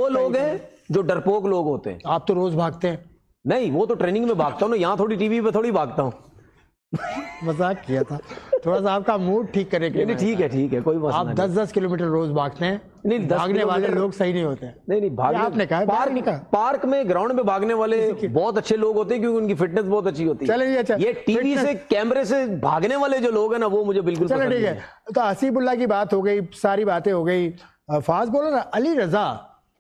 वो लोग हैं जो डरपोक लोग होते हैं। आप तो रोज भागते हैं। नहीं, वो तो ट्रेनिंग में भागता हूँ ना, यहाँ थोड़ी टीवी पे थोड़ी भागता हूँ। मजाक किया था, थोड़ा सा आपका मूड ठीक करे के लिए। ठीक है, कोई मसला आप 10-10 किलोमीटर रोज भागते हैं। नहीं, भागने वाले लोग सही नहीं होते हैं। नहीं भागने, आपने कहा पार्क में ग्राउंड में भागने वाले बहुत अच्छे लोग होते हैं क्योंकि उनकी फिटनेस बहुत अच्छी होती है। चलिए, अच्छा, ये टीवी से कैमरे से भागने वाले जो लोग हैं ना, वो मुझे बिल्कुल चलो ठीक है। तो हसीबुल्ला की बात हो गई, सारी बातें हो गई। फास्ट बॉलर अली रजा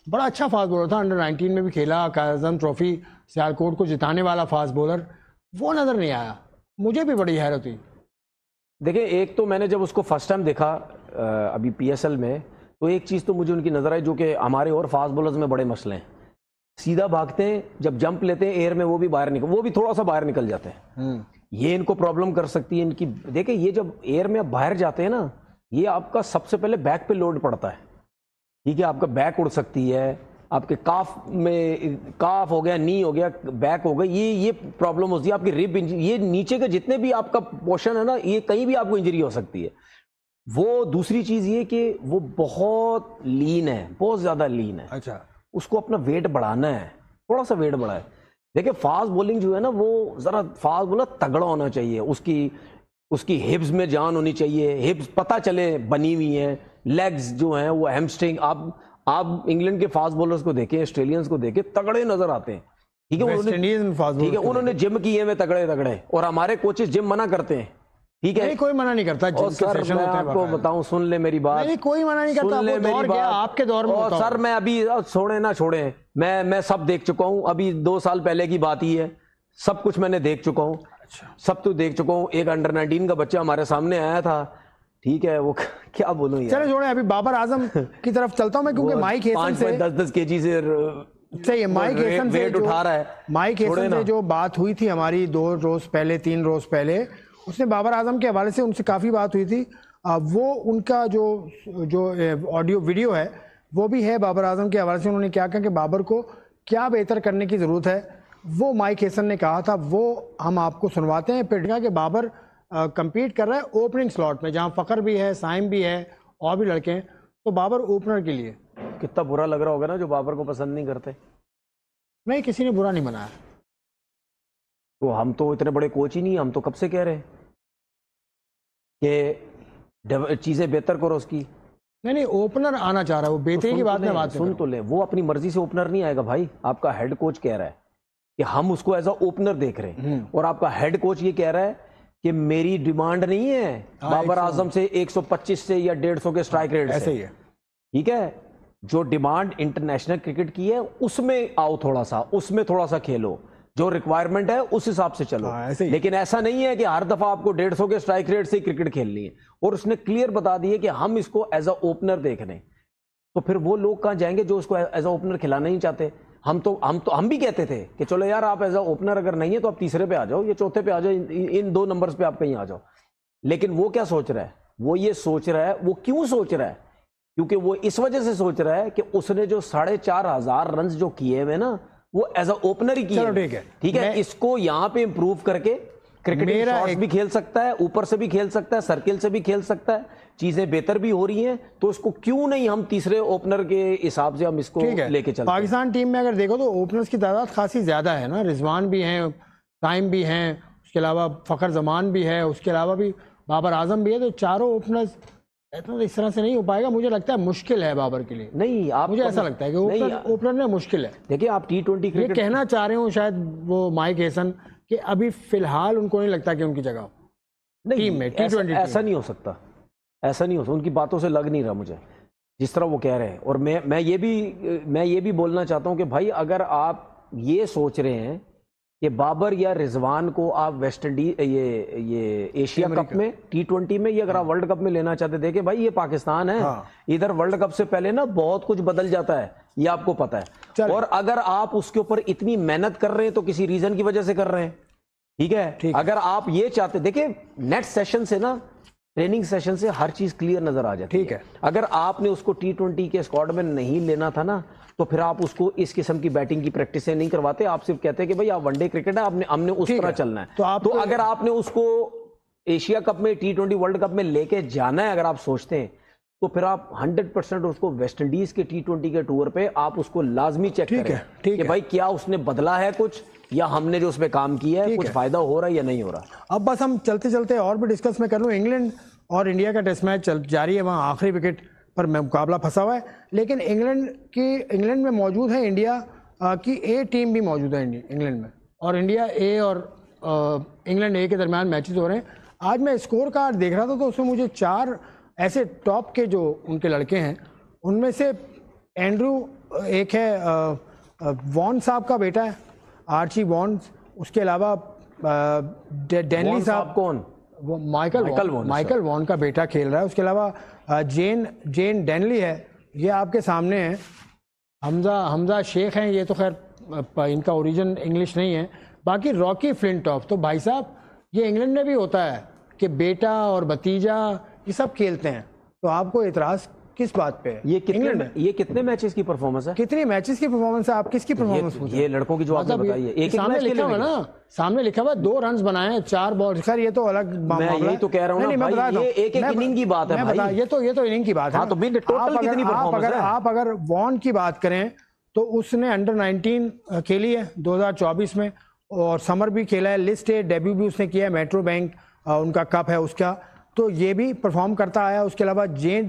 बड़ा अच्छा फास्ट बॉलर था, अंडर 19 में भी खेला, कायम ट्रॉफी सियालकोट को जिताने वाला फास्ट बॉलर, वो नजर नहीं आया। मुझे भी बड़ी हैरत हुई। देखिए, एक तो मैंने जब उसको फर्स्ट टाइम देखा अभी पीएसएल में, तो एक चीज़ तो मुझे उनकी नज़र आई जो कि हमारे और फास्ट बॉलर्स में बड़े मसले हैं। सीधा भागते हैं, जब जंप लेते हैं एयर में वो भी थोड़ा सा बाहर निकल जाते हैं। ये इनको प्रॉब्लम कर सकती है इनकी। देखिए, ये जब एयर में आप बाहर जाते हैं ना, ये आपका सबसे पहले बैक पे लोड पड़ता है। ठीक है, आपका बैक उड़ सकती है, आपके काफ हो गया, नी हो गया, बैक हो गया, ये प्रॉब्लम होती है। आपकी रिब इंजरी, ये नीचे के जितने भी आपका पोर्शन है ना, ये कहीं भी आपको इंजरी हो सकती है। वो दूसरी चीज ये कि वो बहुत लीन है, बहुत ज्यादा लीन है। अच्छा, उसको अपना वेट बढ़ाना है, थोड़ा सा वेट बढ़ाए। देखिए, फास्ट बॉलिंग जो है ना, वो जरा फास्ट बॉलर तगड़ा होना चाहिए, उसकी हिप्स में जान होनी चाहिए, हिप्स पता चले बनी हुई हैं, लेग्स जो हैं वो हैमस्ट्रिंग। आप इंग्लैंड के फास्ट बॉलर्स को देखें, ऑस्ट्रेलियंस को देखें, तगड़े नजर आते हैं। ठीक है, उन्होंने जिम किए में तगड़े, और हमारे कोचेस जिम मना करते हैं। ठीक है, कोई मना नहीं करता। सर मैं आपको बताऊं, सुन ले मेरी बात। नहीं, कोई मना नहीं करता। सुन ले मेरी बात, आपके दौर में। और सर मैं अभी छोड़े मैं सब देख चुका हूं। अभी 2 साल पहले की बात ही है, सब कुछ मैंने देख चुका हूं। अच्छा, सब तो देख चुका हूं। एक अंडर 19 का बच्चा हमारे सामने आया था। ठीक है, वो क्या बोलूं यार। चलो छोड़े, अभी बाबर आजम की तरफ चलता हूं मैं, क्योंकि माइक हेसन से 10-10 केजी से सही है। माइक हेसन से वेट उठा रहा है। माइक हेसन से जो बात हुई थी हमारी 2 रोज पहले, 3 रोज पहले, उसने बाबर आजम के हवाले से उनसे काफी बात हुई थी। वो उनका जो ऑडियो वीडियो है वो भी है बाबर आजम के हवाले से। उन्होंने क्या कहा कि बाबर को क्या बेहतर करने की जरूरत है, वो माइक हेसन ने कहा था। वो हम आपको सुनवाते हैं। फिर कहा कि बाबर कंपीट कर रहा है ओपनिंग स्लॉट में, जहां फकर भी है, साइम भी है और भी लड़के हैं, तो बाबर ओपनर के लिए। कितना बुरा लग रहा होगा ना जो बाबर को पसंद नहीं करते। नहीं, किसी ने बुरा नहीं मनाया। तो हम तो इतने बड़े कोच ही नहीं, हम तो कब से कह रहे हैं कि चीजें बेहतर करो उसकी। नहीं, ओपनर आना चाह रहा है वो, बेहतरी की बात में बात सुन तो ले। वो अपनी मर्जी से ओपनर नहीं आएगा भाई। आपका हेड कोच कह रहा है कि हम उसको एज अ ओपनर देख रहे हैं, और आपका हेड कोच ये कह रहा है कि मेरी डिमांड नहीं है बाबर आजम से 125 से या 150 के स्ट्राइक रेट ऐसे ही है। ठीक है, जो डिमांड इंटरनेशनल क्रिकेट की है उसमें आओ, उसमें थोड़ा सा खेलो, जो रिक्वायरमेंट है उस हिसाब से चलो। लेकिन ऐसा नहीं है कि हर दफा आपको 150 के स्ट्राइक रेट से क्रिकेट खेलनी है। और उसने क्लियर बता दिया कि हम इसको एज अ ओपनर देख रहे हैं। तो फिर वो लोग कहां जाएंगे जो उसको एज अ ओपनर खिलाना नहीं चाहते। हम भी कहते थे कि चलो यार, आप एज अ ओपनर अगर नहीं है तो आप तीसरे पे आ जाओ, या चौथे पे आ जाओ, इन 2 नंबर्स पे आप कहीं आ जाओ। लेकिन वो क्या सोच रहा है, वो ये सोच रहा है, वो क्यों सोच रहा है, क्योंकि वो इस वजह से सोच रहा है कि उसने जो 4,500 रन जो किए हुए ना, वो एज अ ओपनर ही किए। ठीक है, इसको यहां पे इंप्रूव करके क्रिकेट शॉट्स भी खेल सकता है, ऊपर से भी खेल सकता है, सर्किल से भी खेल सकता है, चीजें बेहतर भी हो रही हैं। तो इसको क्यों नहीं हम तीसरे ओपनर के हिसाब से हम इसको लेके चलते हैं। पाकिस्तान टीम में अगर देखो तो ओपनर्स की तादाद खासी ज्यादा है ना। रिजवान भी हैं, टाइम भी हैं, उसके अलावा फखर जमान भी है, उसके अलावा भी बाबर आजम भी है। तो चारों ओपनर्स तो इस तरह से नहीं हो पाएगा। मुझे लगता है मुश्किल है बाबर के लिए। नहीं, आप मुझे ऐसा लगता है कि ओपनर में मुश्किल है। देखिए, आप T20 क्रिकेट कहना चाह रहे हो शायद वो माइक हेसन कि अभी फिलहाल उनको नहीं लगता कि उनकी जगह टीम में T20 ऐसा नहीं हो सकता, ऐसा नहीं हो सकता। उनकी बातों से लग नहीं रहा मुझे जिस तरह वो कह रहे हैं। और मैं ये भी बोलना चाहता हूं कि भाई, अगर आप ये सोच रहे हैं कि बाबर या रिजवान को आप वेस्ट इंडीज ये एशिया कप में, T20 में, ये अगर आप वर्ल्ड कप में लेना चाहते, देखे भाई ये पाकिस्तान है। इधर वर्ल्ड कप से पहले ना बहुत कुछ बदल जाता है, ये आपको पता है। और अगर आप उसके ऊपर इतनी मेहनत कर रहे हैं तो किसी रीजन की वजह से कर रहे हैं। ठीक है, अगर आप ये चाहते, देखिए नेट सेशन से ना, ट्रेनिंग सेशन से हर चीज क्लियर नजर आ जाती है। ठीक है, अगर आपने उसको T20 के स्क्वाड में नहीं लेना था ना, तो फिर आप उसको इस किस्म की बैटिंग की प्रैक्टिस नहीं करवाते। आप सिर्फ कहते हैं कि भाई आप वनडे क्रिकेट है, हमने उस तरह चलना है। तो अगर आपने उसको एशिया कप में, T20 वर्ल्ड कप में लेके जाना है, अगर आप सोचते हैं, तो फिर आप 100% उसको वेस्ट इंडीज के T20 के टूर पे आप उसको लाजमी चेक करें कि भाई क्या उसने बदला है कुछ, या हमने जो उसमें काम किया है कुछ फायदा हो रहा है या नहीं हो रहा। अब बस हम चलते चलते और भी डिस्कस में कर लूँ, इंग्लैंड और इंडिया का टेस्ट मैच जारी है, वहाँ आखिरी विकेट पर मुकाबला फंसा हुआ है, लेकिन इंग्लैंड में मौजूद है इंडिया की ए टीम भी मौजूद है इंग्लैंड में, और इंडिया ए और इंग्लैंड ए के दरमियान मैचेस हो रहे हैं। आज मैं स्कोर कार्ड देख रहा था तो उसमें मुझे 4 ऐसे टॉप के जो उनके लड़के हैं, उनमें से एंड्रू एक है, वॉन साहब का बेटा है, आर्ची वॉन, उसके अलावा डेनली साहब, कौन, वो माइकल वॉन का बेटा खेल रहा है, उसके अलावा जेन डेनली है, ये आपके सामने है, हमजा शेख हैं, ये तो खैर इनका ओरिजिन इंग्लिश नहीं है, बाकी रॉकी फ्लिंटॉफ। तो भाई साहब ये इंग्लैंड में भी होता है कि बेटा और भतीजा ये सब खेलते हैं, तो आपको इतराज किस बात पे है? ये कितने मैचेस की परफॉर्मेंस है? कितनी मैचेस की परफॉर्मेंस है? आप किसकी परफॉर्मेंस पूछ रहे हैं? ये लड़कों की जो आपने बताई है, एक सामने लिखा हुआ ना, सामने लिखा हुआ 2 रन बनाए हैं 4 बॉल। खैर ये तो अलग मैं यही तो कह रहा हूं ना भाई, ये एक इनिंग की बात है भाई, ये तो इनिंग की बात है। हाँ, तो टोटल कितनी परफॉर्मेंस है? आप अगर वॉन की बात करें तो उसने अंडर 19 खेली है 2024 में, और समर भी खेला है, लिस्ट ए डेब्यू भी उसने किया है, मेट्रो बैंक उनका कप है उसका, तो ये भी परफॉर्म करता आया। उसके अलावा जेन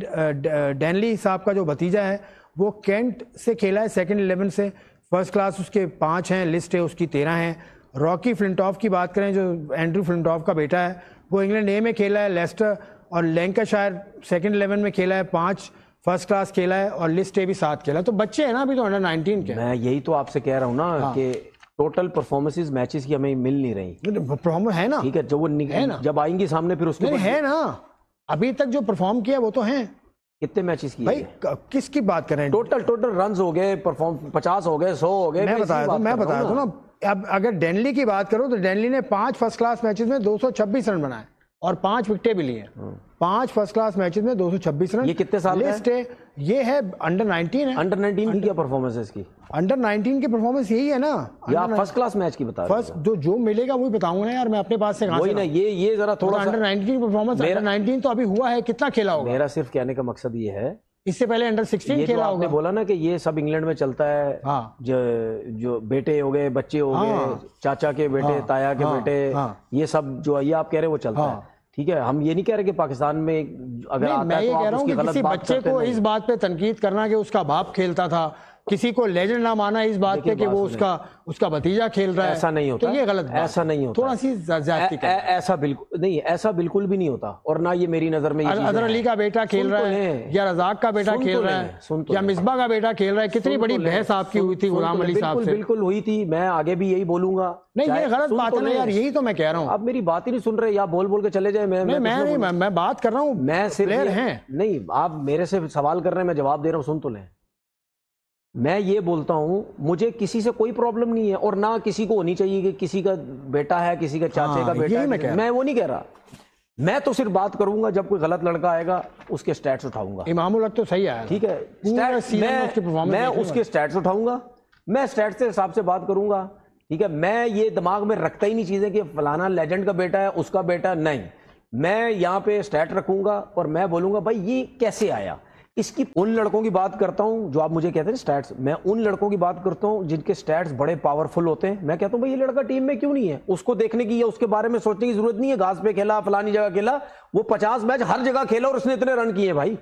डेनली साहब का जो भतीजा है वो कैंट से खेला है, सेकंड 11 से, फर्स्ट क्लास उसके 5 हैं, लिस्ट है उसकी 13 हैं। रॉकी फ्लिंटॉफ की बात करें, जो एंड्रू फ्लिंटॉफ का बेटा है, वो इंग्लैंड ए में खेला है, लेस्टर और लैंकाशायर सेकंड 11 में खेला है, 5 फर्स्ट क्लास खेला है, और लिस्ट ए भी 7 खेला है। तो बच्चे हैं ना अभी तो अंडर 19 के। मैं यही तो आपसे कह रहा हूँ ना कि टोटल परफॉर्मेंसेस मैचेस की हमें मिल नहीं रही। परफॉर्मेंस है ना, ठीक है, जब वो जब आएंगी सामने फिर उसके है ना, अभी तक जो परफॉर्म किया वो तो है। कितने मैचेस किए भाई किसकी बात कर रहे हैं? टोटल रन्स हो गए, परफॉर्म 50 हो गए, 100 हो गए। मैं बताया था ना। अब अगर डेनली की बात करो तो डेनली ने 5 फर्स्ट क्लास मैचेस में 226 रन बनाए और 5 विकेटें भी लिए। 5 फर्स्ट क्लास मैचेस में 226 रन। ये कितने साल लिस्ट है? ये है अंडर 19 है। अंडर 19 की क्या परफॉर्मेंस है इसकी? अंडर 19 की परफॉर्मेंस यही है ना, या फर्स्ट क्लास मैच की बता रहे हो? जो मिलेगा वही बताऊंगा ना यार, मैं अपने पास से कहां से ना, ये जरा थोड़ा अंडर 19 की परफॉर्मेंस। अंडर 19 तो अभी हुआ है, कितना खेला होगा? मेरा सिर्फ कहने का मकसद ये है, इससे पहले अंडर 16 खेला होगा। आपने बोला ना कि ये सब इंग्लैंड में चलता है। हाँ। जो बेटे हो गए, बच्चे हो गए, चाचा के बेटे, ताया के बेटे, ये सब जो ये आप कह रहे हैं वो चलता है। ठीक है, हम ये नहीं कह रहे कि पाकिस्तान में अगर आता मैं है ये तो कह रहा हूँ कि किसी बच्चे को इस बात पे तनकीद करना कि उसका बाप खेलता था, किसी को लेजेंड ना माना इस बात पे कि वो उसका भतीजा खेल रहा है, ऐसा नहीं होता। तो ये गलत, ऐसा नहीं होता, थोड़ा सी ज्यादती ऐसा बिल्कुल नहीं, ऐसा बिल्कुल भी नहीं होता। और ना ये मेरी नजर में अजहर अली का बेटा खेल रहा है, या रजाक का बेटा खेल रहा है, या मिसबा का बेटा खेल रहा है। कितनी बड़ी बहस आपकी हुई थी गुलाम अली साहब से। बिल्कुल हुई थी, मैं आगे भी यही बोलूंगा। नहीं, ये गलत बात है ना यार, यही तो मैं कह रहा हूँ। आप मेरी बात ही नहीं सुन रहे, या बोल के चले जाए। मैं बात कर रहा हूँ, मैं सिर्फ प्लेयर हैं। नहीं, आप मेरे से सवाल कर रहे हैं, मैं जवाब दे रहा हूँ, सुन तो लें। मैं ये बोलता हूं, मुझे किसी से कोई प्रॉब्लम नहीं है, और ना किसी को होनी चाहिए कि किसी का बेटा है, किसी का चाचे का बेटा है। मैं वो नहीं कह रहा। मैं तो सिर्फ बात करूंगा, जब कोई गलत लड़का आएगा उसके स्टैट्स उठाऊंगा। इमामुल हक तो सही आया, ठीक है, मैं उसके स्टैट्स उठाऊंगा, मैं स्टैट्स के हिसाब से बात करूंगा। ठीक है, मैं ये दिमाग में रखता ही नहीं चीजें कि फलाना लेजेंड का बेटा है, उसका बेटा नहीं। मैं यहाँ पे स्टैट रखूंगा और मैं बोलूंगा भाई ये कैसे आया। इसकी उन लड़कों की बात करता हूं जो आप मुझे कहते हैं स्टैट्स, मैं उन लड़कों की बात करता हूं जिनके स्टैट्स बड़े पावरफुल होते हैं। मैं कहता हूं भाई ये लड़का टीम में क्यों नहीं है, उसको देखने की या उसके बारे में सोचने की जरूरत नहीं है। घास पे खेला, फलानी जगह खेला, वो 50 मैच हर जगह खेला और उसने इतने रन किए भाई।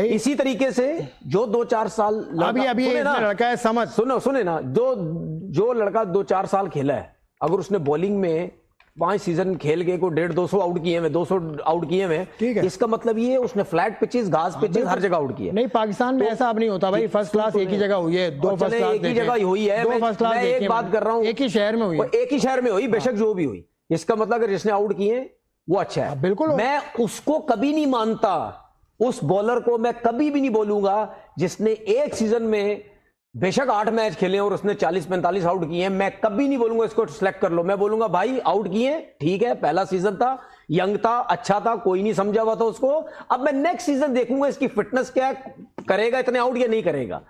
इसी तरीके से जो 2-4 साल अभी लड़का है, समझ सुने ना, जो लड़का 2-4 साल खेला है, अगर उसने बॉलिंग में 5 सीजन खेल के को 150-200 आउट किए हैं, 200 आउट किए हैं, इसका मतलब ये है उसने फ्लैट पिचेस, घास पिचेस हर जगह आउट किए। नहीं, पाकिस्तान में ऐसा अब नहीं होता भाई। फर्स्ट क्लास एक ही जगह हुई है, 2 फर्स्ट क्लास एक ही जगह हुई है। मैं एक बात कर रहा हूँ, एक ही शहर में हुई, एक ही शहर में हुई, बेशक जो भी हुई। इसका मतलब अगर जिसने आउट किए वो अच्छा है, बिल्कुल। मैं उसको कभी नहीं मानता, उस बॉलर को मैं कभी भी नहीं बोलूंगा जिसने एक सीजन में बेशक 8 मैच खेले और उसने 40-45 आउट किए हैं, मैं कभी नहीं बोलूंगा इसको सिलेक्ट कर लो। मैं बोलूंगा भाई आउट किए, ठीक है, पहला सीजन था, यंग था, अच्छा था, कोई नहीं समझा हुआ था उसको। अब मैं नेक्स्ट सीजन देखूंगा इसकी फिटनेस क्या करेगा, इतने आउट या नहीं करेगा।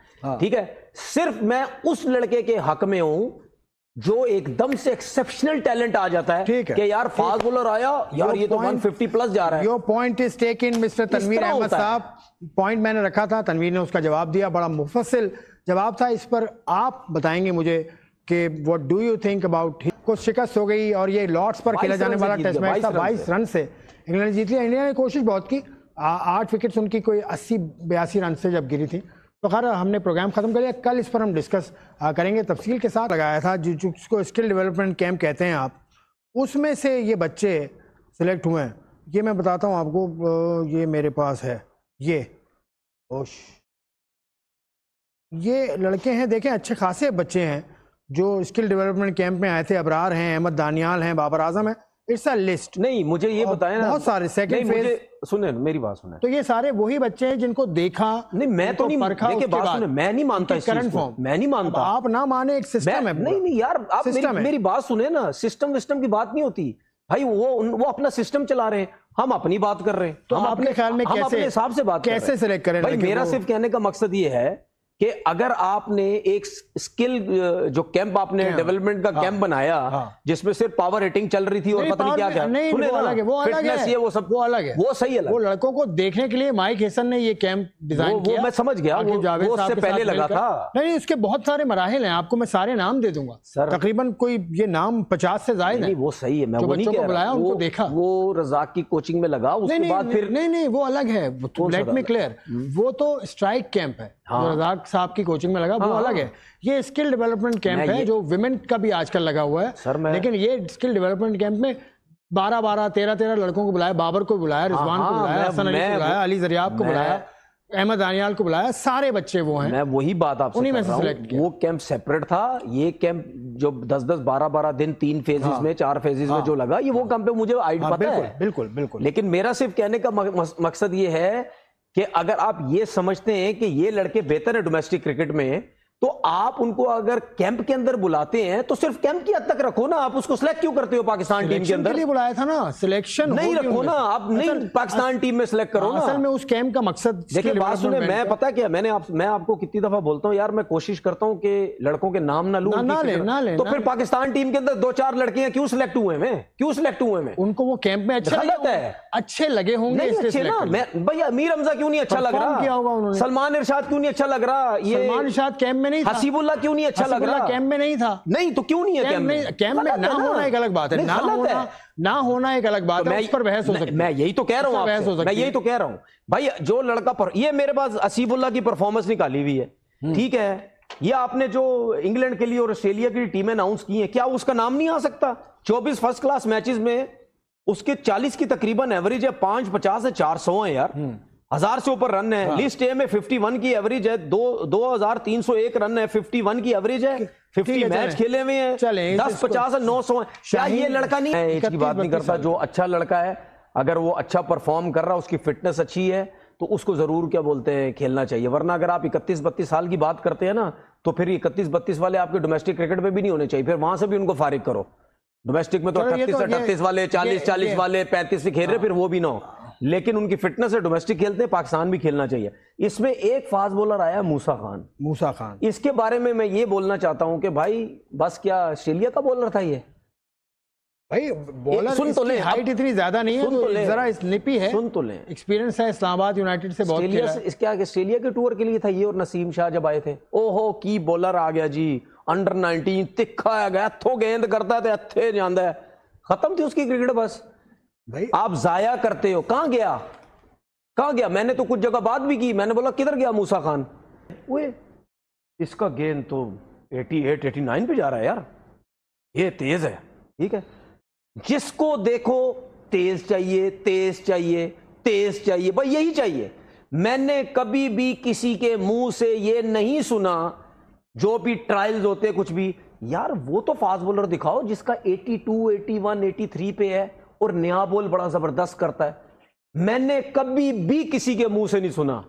ठीक है, सिर्फ मैं उस लड़के के हक में हूं जो एकदम से एक्सेप्शनल टैलेंट आ जाता है कि यार फास्ट बॉलर आया यार, ये तो 150 प्लस जा रहा है। Your point is taken mister Tanveer Ahmed sahab. Point मैंने रखा था, तनवीर ने उसका जवाब दिया, बड़ा मुफस्सिल जवाब था। इस पर आप बताएंगे मुझे कि what do you think about, को शिकस्त हो गई और ये लॉर्ड्स पर खेला जाने वाला टेस्ट मैच था, 22 रन से इंग्लैंड जीत लिया। इंडिया ने कोशिश बहुत की, 8 विकेट्स उनकी कोई 80-82 रन से जब गिरी थी। तो खैर हमने प्रोग्राम खत्म कर लिया, कल इस पर हम डिस्कस करेंगे तफसील के साथ। लगाया था जिसको स्किल डेवलपमेंट कैंप कहते हैं आप, उसमें से ये बच्चे सिलेक्ट हुए हैं। ये मैं बताता हूँ आपको, ये मेरे पास है, ये लड़के हैं, देखें अच्छे खासे बच्चे हैं जो स्किल डेवलपमेंट कैंप में आए थे। अबरार हैं, अहमद दानियाल हैं, बाबर आजम है। It's a list. नहीं मुझे ये बताएं ना, बहुत सारे सेकंड फेज, सुने मेरी बात सुने, तो ये सारे वही बच्चे हैं जिनको देखा। नहीं मैं तो नहीं, देखिए बात सुने, मैं नहीं मानता इस करंट फॉर्म, मैं नहीं मानता। आप ना माने, एक सिस्टम है। नहीं यार, आप मेरी बात सुने ना, सिस्टम की बात नहीं होती भाई। वो अपना सिस्टम चला रहे हैं, हम अपनी बात कर रहे हैं। तो हम अपने ख्याल में अपने हिसाब से बात कैसे सिलेक्ट करें भाई। मेरा सिर्फ कहने का मकसद ये है कि अगर आपने एक स्किल जो कैंप आपने डेवलपमेंट का कैंप बनाया, जिसमें सिर्फ पावर रेटिंग चल रही थी और पता नहीं क्या क्या, वो अलग है, वो अलग है, वो सब वो अलग है, वो सही है। वो लड़कों को देखने के लिए माइक हेसन ने ये कैंप डिजाइन किया। वो मैं समझ गया, वो उससे पहले लगा था। नहीं, उसके बहुत सारे मराहिल हैं, आपको मैं सारे नाम दे दूंगा सर। तकरीबन कोई ये नाम 50 से ज्यादा है। वो सही है, मैं वो नहीं कह रहा, उनको देखा, वो रज़ाक की कोचिंग में लगा, उसके बाद फिर नहीं वो अलग है, लेट मी क्लियर। वो तो स्ट्राइक कैंप है, रज़ाक साहब की कोचिंग में लगा, वो अलग है। ये स्किल डेवलपमेंट कैंप है जो विमेन का भी आजकल लगा हुआ है। लेकिन ये स्किल डेवलपमेंट कैंप में 12-12, 13-13 लड़कों को बुलाया, बाबर को बुलाया, रिजवान को बुलाया, हसन अली को बुलाया, अली जरियाब को बुलाया, अहमद दानियाल को बुलाया, सारे बच्चे वो हैं। मैं वही बात आपसे उन्हीं में से सिलेक्ट किया। वो कैंप सेपरेट था, ये कैंप जो 10-10, 12-12 दिन 3 फेजेस में, 4 फेजेस में जो लगा, ये वो कैंप पे मुझे पता है। बिल्कुल। लेकिन मेरा सिर्फ कहने का मकसद ये है कि अगर आप ये समझते हैं कि ये लड़के बेहतर है डोमेस्टिक क्रिकेट में, तो आप उनको अगर कैंप के अंदर बुलाते हैं तो सिर्फ कैंप की हद तक रखो ना। आप उसको सिलेक्ट क्यों करते हो पाकिस्तान टीम के अंदर? के लिए बुलाया था ना, सिलेक्शन नहीं रखो ना आप, नहीं पाकिस्तान टीम में सिलेक्ट करो ना। असल में उस कैंप का मकसद, देखिए बात सुने, मैं पता क्या, मैं आपको कितनी दफा बोलता हूं यार, मैं कोशिश करता हूं कि लड़कों के नाम ना लूं, तो फिर पाकिस्तान टीम के अंदर 2-4 लड़कियां क्यों सिलेक्ट हुए मैं? उनको वो कैंप में अच्छे लगे होंगे अच्छे ना। भैया अमीर हमजा क्यों नहीं अच्छा लग रहा? सलमान इरशाद क्यों नहीं अच्छा लग रहा? ये सलमान इरशाद कैंप में नहीं था। हसीबुल्लाह क्यों नहीं अच्छा लग रहा? कैंप में नहीं था। नहीं तो क्यों नहीं है कैंप में? कैंप में ना होना एक अलग बात है, ना होना एक अलग बात है, उस पर बहस हो सकती है। मैं यही तो कह रहा हूं, मैं यही तो कह रहा हूं भाई। जो लड़का ये मेरे पास हसीबुल्लाह की परफॉर्मेंस निकाली हुई है, ठीक है, ये आपने जो इंग्लैंड के लिए और ऑस्ट्रेलिया की टीमें अनाउंस की हैं, क्या उसका नाम नहीं आ सकता? 24 फर्स्ट क्लास मैचेस में उसके 40 की तकरीबन एवरेज है, 550 से 400 है यार, 1000 से ऊपर रन है। लिस्ट ए में 51 की एवरेज है, 2301 रन है, 51 की एवरेज है, 50 मैच खेले हुए हैं, 10, 50 और 900 है। क्या ये लड़का नहीं है? इसकी बात नहीं करता, जो अच्छा लड़का है अगर वो अच्छा परफॉर्म कर रहा है, उसकी फिटनेस अच्छी है, तो उसको जरूर क्या बोलते हैं खेलना चाहिए। वरना अगर आप 31-32 साल की बात करते हैं ना, तो फिर 31-32 वाले आपके डोमेस्टिक क्रिकेट में भी नहीं होने चाहिए, फिर वहां से भी उनको फारिग करो। डोमेस्टिक में तो 38-38 वाले, 40-40 वाले, 35 से खेल रहे, फिर वो भी ना हो, लेकिन उनकी फिटनेस है, डोमेस्टिक खेलते हैं, पाकिस्तान भी खेलना चाहिए। इसमें एक फास्ट बॉलर आया मूसा खान। इसके बारे में मैं ये बोलना चाहता हूं कि भाई बस क्या ऑस्ट्रेलिया का बॉलर था ये भाई? बॉलर सुन तो ले, हाइट इतनी ज्यादा नहीं है, तो जरा स्निपी है, सुन तो ले, एक्सपीरियंस है, इस्लामाबाद यूनाइटेड से बहुत खेला है। इसके आगे ऑस्ट्रेलिया के टूर के लिए था ये और नसीम शाह जब आए थे। ओहो की बॉलर आ गया जी, अंडर 19 तिखा आ गया, हथों गेंद करता है, हथे जांदा है, खत्म थी उसकी क्रिकेट बस। भाई आप जाया करते हो। कहां गया? मैंने तो कुछ जगह बात भी की, मैंने बोला किधर गया मूसा खान? वो इसका गेंद तो 88-89 पे जा रहा है यार, ये तेज है, ठीक है। जिसको देखो तेज चाहिए भाई, यही चाहिए। मैंने कभी भी किसी के मुंह से ये नहीं सुना, जो भी ट्रायल्स होते कुछ भी, यार वो तो फास्ट बॉलर दिखाओ जिसका 82, 81, 83 पे है और नया बॉल बड़ा जबरदस्त करता है। मैंने कभी भी किसी के मुंह से नहीं सुना